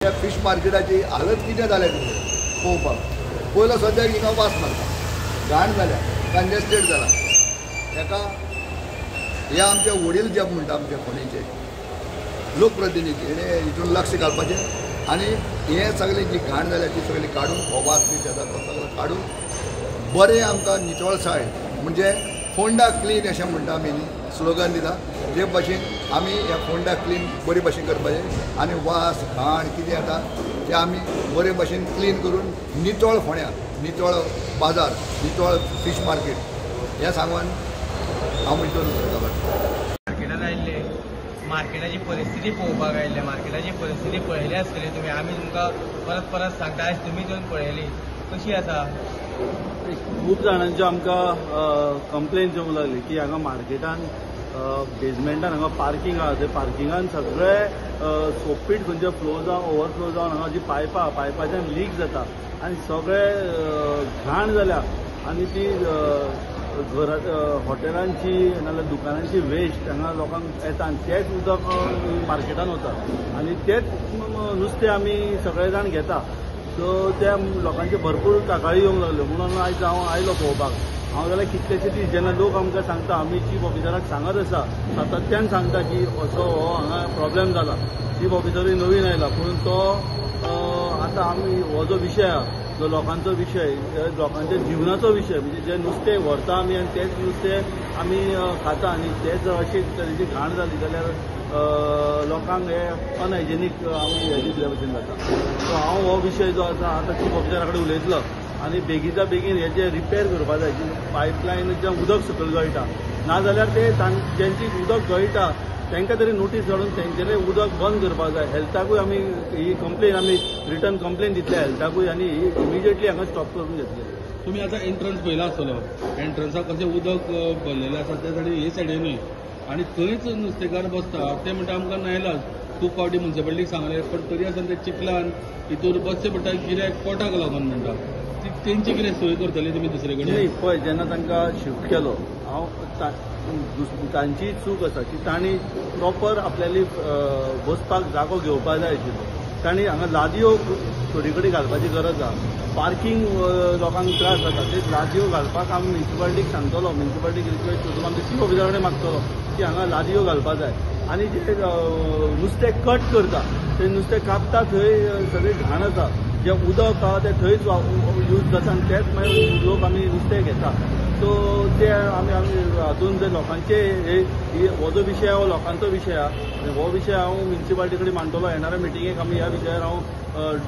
ह्या फिश मार्केटाची हालत कितें जाल्या पळोवपाक पयलो सद्याक हिंगा वास मारता घाण जाल्या कंजेस्टेड जाला हेका हे आमचे वडील जे म्हणटा आमचे फोंडेचे लोकप्रतिनिधी हेणे हितून लक्ष घालपाचें आनी हे सगळी जी घाण जाल्या ती सगळी काडून हो वास बी येता तो सगळो काडून बरें आमकां नितळसाय म्हणजे फोंडा क्लीन अशें म्हणटा आमी स्लोगन दिता ते भाशेन आमी ह्या फोंडा क्लीन बरे भाशेन करपाचें आनी वास घाण कितें येता ते आमी बरे भाशेन क्लीन करून नितळ फोंड्या नितळ बाजार नितळ फिश मार्केट हें सांगून हांव म्हणटलो मार्केटान आयिल्ले मार्केटाची परिस्थिती पळोवपाक आयिल्ले मार्केटाची परिस्थिती पळयली आसतली तुमी आमी तुमकां परत परत सांगता आयज तुमी येवन पळयली कशी आसा खूब जाणांच्यो आमकां कंप्लेन येवंक लागली की हांगा मार्केटान बेजमेंटान हांगा पार्किंग आहा ते पार्किंगान सगळे सोपीट खंयचे फ्लो जावन ओवरफ्लो जावन हांगा जी पायपाच्यान लीक जाता आनी सगळे घाण जाल्या आनी ती घरात हॉटेलांची नाजाल्यार दुकानांची वेस्ट हांगा लोकांक येता आनी तेच उदक मार्केटान वता आनी तेच नुस्तें आमी सगळे जाण घेता सो त्या लोकांचे भरपूर कागाळी येवंक लागल्यो म्हणून आयज हांव आयलो पळोवपाक हांव जाल्यार कितलेशे दीस जेन्ना लोक आमकां सांगता आमी चीफ ऑफिसराक सांगत आसा सातत्यान सांगता की असो हो हांगा प्रॉब्लेम जाला चीफ ऑफिसरूय नवीन आयला पूण तो आतां आमी हो जो विशय आहा जो लोकांचो विशय लोकांच्या जिवनाचो विशय म्हणजे जे नुस्तें व्हरता आमी आनी तेच नुस्तें आमी खाता आनी तेच अशी तरेची घाण जाली जाल्यार लोकांक हे अनहायजेनीक आमी हे दिसल्या भशेन जाता सो हांव हो विशय जो आसा आतां चीफ ऑफिसरा कडेन उलयतलो आनी बेगीचा बेगीन हेचे रिपेर करपा जाय जी पायपलायनीच्यान उदक सकयल गळटा नाजाल्यार ते जेंची उदक गळटा तांकां तरी नोटीस धाडून तेंचेले उदक बंद करपा जाय हेल्थाकूय आमी ही कंप्लेन आमी रिटर्न कंप्लेन दितल्या हेल्थाकूय आनी इमिजिएटली हांगा स्टॉप करून घेतले तुम्ही आता एंट्रन्स पयला आसतलो एंट्रन्साक कशें उदक भरलेलें आसा त्या सायडीन हे सायडीनूय आनी थंयच नुस्तेकार बसता ते म्हणटा आमकां नायलाज खूब फावटी मुन्सिपालिटीक सांगलें पण तरी आसतना ते चिखलान हितून बसचें पडटा कित्याक कोटाक लागून म्हणटा तेंची कितें सोय करतली तुमी दुसरे कडेन पळय जेन्ना तांकां शिफ्ट केलो हांव तांची चूक आसा की तांणी प्रॉपर आपल्याली बसपाक जागो घेवपाक जाय आशिल्लो तांणी हांगा लादयो थोडी कडेन घालपाची गरज आहा पार्किंग लोकांक त्रास जाता ते लादयो घालपाक आमी म्युन्सिपालिटीक सांगतलो म्युन्सिपालिटीक रिक्वेस्ट करून आमच्या चीफ ऑफिसरा कडेन मागतलो की हांगा लादयो घालपाक जाय आनी जे नुस्तें कट करता ते नुस्तें कापता थंय सगळी घाण आसा जे उदक आहा तें थंयच यूज जाता आनी तेच मागीर लोक आमी नुस्तें घेता सो ते आमी हातून जे लोकांचे हो जो विशय हो लोकांचो विशय आहा हो विशय हांव म्युन्सिपालिटी कडेन मांडटलो येणाऱ्या मिटिंगेक आमी ह्या विशयार हांव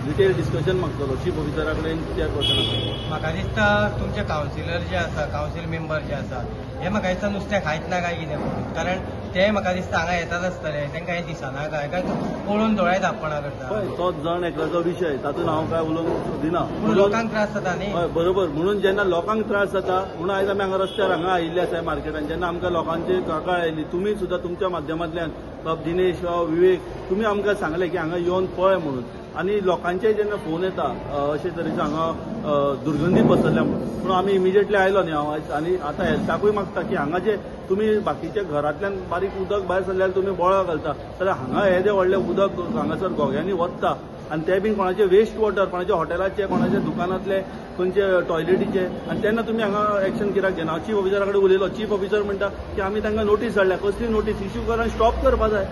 डिटेल डिस्कशन मागतलो चीफ ऑफिसरा कडेन चेअरपर्सना म्हाका दिसता तुमचे कावन्सिलर जे आसा कावन्सील मेंबर जे आसा हे म्हाका दिसता नुस्तें खायत ना काय कितें म्हणून कारण ते म्हाका दिसता हांगा येतात आसतले तांकां हें दिसना काय कारण पळोवन दोळे धांपणा करता हय तोच जण एकल्याचो विशय तातूंत हांव काय उलोवंक दिना पूण लोकांक त्रास जाता न्ही हय बरोबर म्हणून जेन्ना लोकांक त्रास जाता म्हणून आयज आमी हांगा रस्त्यार हांगा आयिल्ले आसा मार्केटान जेन्ना आमकां लोकांची कागाळ आयली तुमी सुद्दां तुमच्या माध्यमांतल्यान बाब दिनेश वा विवेक तुमी आमकां सांगले की हांगा येवन पळय म्हणून आनी लोकांचे जेन्ना फोन येता अशे तरेचे हांगा दुर्गंधी पसरल्या म्हणून आमी इमिजिएटली आयलो न्ही हांव आनी आतां हेल्थाकूय मागता की हांगा जे तुमी बाकीच्या घरांतल्यान बारीक उदक भायर सरल्यार तुमी बोळा घालता जाल्यार हांगा हे जे व्हडलें उदक हांगासर घोग्यांनी वता आनी ते बीन कोणाचे वेस्ट वॉटर कोणाच्या हॉटेलाचे कोणाच्या दुकानांतले खंयचे टॉयलेटीचे आनी तेन्ना तुमी हांगा एक्शन कित्याक घेना चीफ ऑफिसरा कडेन उलयलो चीफ ऑफिसर म्हणटा की आमी तांकां नोटीस धाडल्या कसली नोटीस इश्यू करून स्टॉप करपा जाय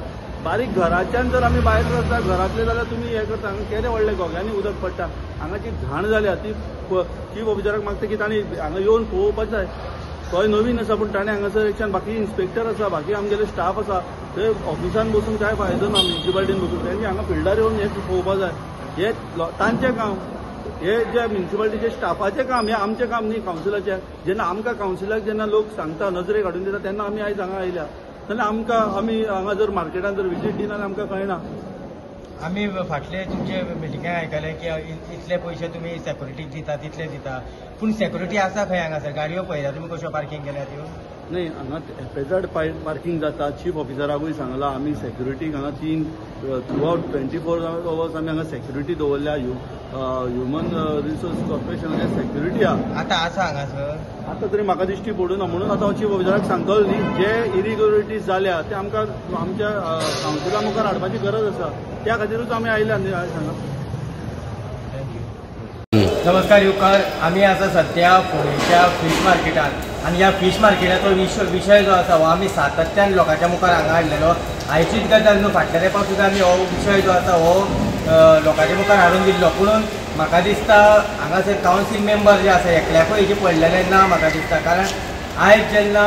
बारीक घराच्यान जर आमी भायर सरता घरांतले जाल्यार तुमी हें करता हांगा केदें व्हडलें घोग्यांनी उदक पडटा हांगाची घाण जाल्या ती चीफ ऑफिसराक मागता की तांणी हांगा येवन पळोवपाक जाय तोय नवीन आसा पूण ताणें हांगासर एक्शन बाकी इन्स्पेक्टर आसा बाकी आमगेले स्टाफ आसा थंय ऑफिसान बसून काय फायदो ना म्युन्सिपालिटीन बसून तेंची हांगा फिल्डार येवन हें पळोवपाक जाय हें तांचें काम हे जे म्युन्सिपालिटीचे स्टाफाचें काम हें आमचें काम न्ही कावन्सिलाचें जेन्ना आमकां कावन्सिलाक जेन्ना लोक सांगता नजरेक हाडून दिता तेन्ना आमी आयज हांगा आयल्या जाल्यार आमकां आमी हांगा जर मार्केटान जर विजीट दिना जाल्यार आमकां कळना आमी फाटले तुमचे मिटिंगान आयकलें की इतले पयशे तुमी सेक्युरिटीक दिता तितले दिता पूण सेक्युरिटी आसा खंय हांगासर गाडयो पळयल्या तुमी कश्यो पार्किंग केल्या त्यो नाही हांगा हॅपेझार्ड पार्किंग जाता. चीफ ऑफिसराकूय सांगलां आमी सेक्युरिटीक हांगा 3 थ्रू आउट 24 hours आमी हांगा सेक्युरिटी दवरल्या. ह्युमन रिसोर्स कॉर्पोरेशनाचे सेक्युरिटी आहा. आतां आसा हांगासर आतां तरी म्हाका दिश्टी पडूना म्हणून आतां हांव चीफ ऑफिसराक सांगतलो न्ही जे इरिग्युलरिटीज जाल्या ते आमकां आमच्या कावन्सिला मुखार हाडपाची गरज आसा. त्या खातीरूच आमी आयल्या न्ही सांगा. नमस्कार युवकार, आम्ही आता सध्या पुणेच्या फिश मार्केटात आणि या फिश मार्केटाचो विषय जो आसा हो आमी सातत्यान लोकांच्या मुखार हांगा हाडलेलो. आयचीच गजाल न्हू, फाटल्या तेंपार सुद्दां आमी हो विशय जो आसा हो लोकांच्या मुखार हाडून दिल्लो. पूण म्हाका दिसता हांगासर कावन्सील मेंबर जे आसा एकल्याकूय हेजे पडलेले ना म्हाका दिसता. कारण आयज जेन्ना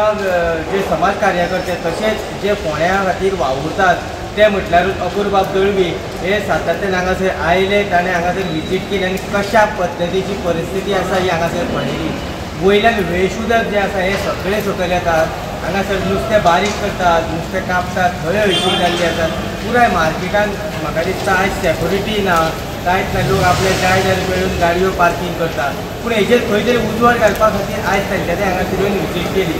जे समाज कार्यकर्ते तशेंच जे फोंड्या खातीर वावुरतात ते म्हटल्यारूच अपूर्बाब दळवी हे सातत्यान हांगासर आयले ताणें हांगासर विजीट केली आनी कशा पद्दतीची परिस्थिती आसा ही हांगासर पळयली. वयल्यान वेश उदक जे आसा हे सगळे सकयल येतात. हांगासर नुस्तें बारीक करतात, नुस्तें कापतात, थंय हळशीक जाल्ली आसात. पुराय मार्केटान म्हाका दिसता आयज सेक्युरिटी ना, कांयच ना. लोक आपले जाय जाल्यार मेळून गाडयो पार्किंग करतात. पूण हेजेर खंय तरी उजवाड घालपा खातीर आयज तेंच्यांनी हांगासर येवन विजीट केली.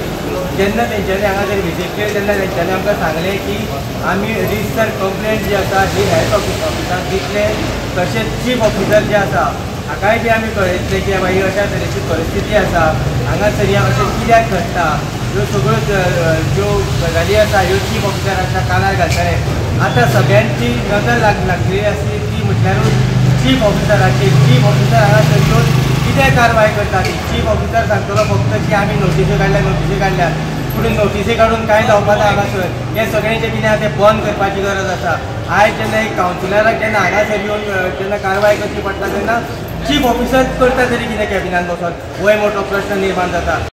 जेन्ना तेंच्यांनी हांगासर विजीट केली तेन्ना तेंच्यांनी आमकां सांगलें की आमी रिसर कंप्लेंट जी आसा ही हेल्थ ऑफिसाक दितले. तशेंच चीफ ऑफिसर जे आसा हाकाय बी आमी कळयतले की बाबा ही अशा तरेची परिस्थिती आसा, हांगासर हें अशें कित्याक घडटा. ह्यो सगळ्यो ज्यो गजाली आसा ह्यो चीफ ऑफिसराच्या कानार घालतले. आतां सगळ्यांची नजर लागलेली आसली ती म्हटल्यारूच चीफ ऑफिसराची. चीफ ऑफिसर हांगासर येवन कितें कारवाय करता ती. चीफ ऑफिसर सांगतलो फक्त की आमी नोटीसी काडल्यात पुढे नोटीसी काडून कांय जावपा ना हांगासर. हे सगळें जें कितें आसा तें बंद करपाची गरज आसा. आयज जेन्ना एक कावन्सिलराक जेन्ना हांगासर येवन जेन्ना कारवाय करची पडटा तेन्ना चीफ ऑफिसर करता तरी कितें कॅबिनान बसोन हो मोठो प्रश्न निर्माण जाता.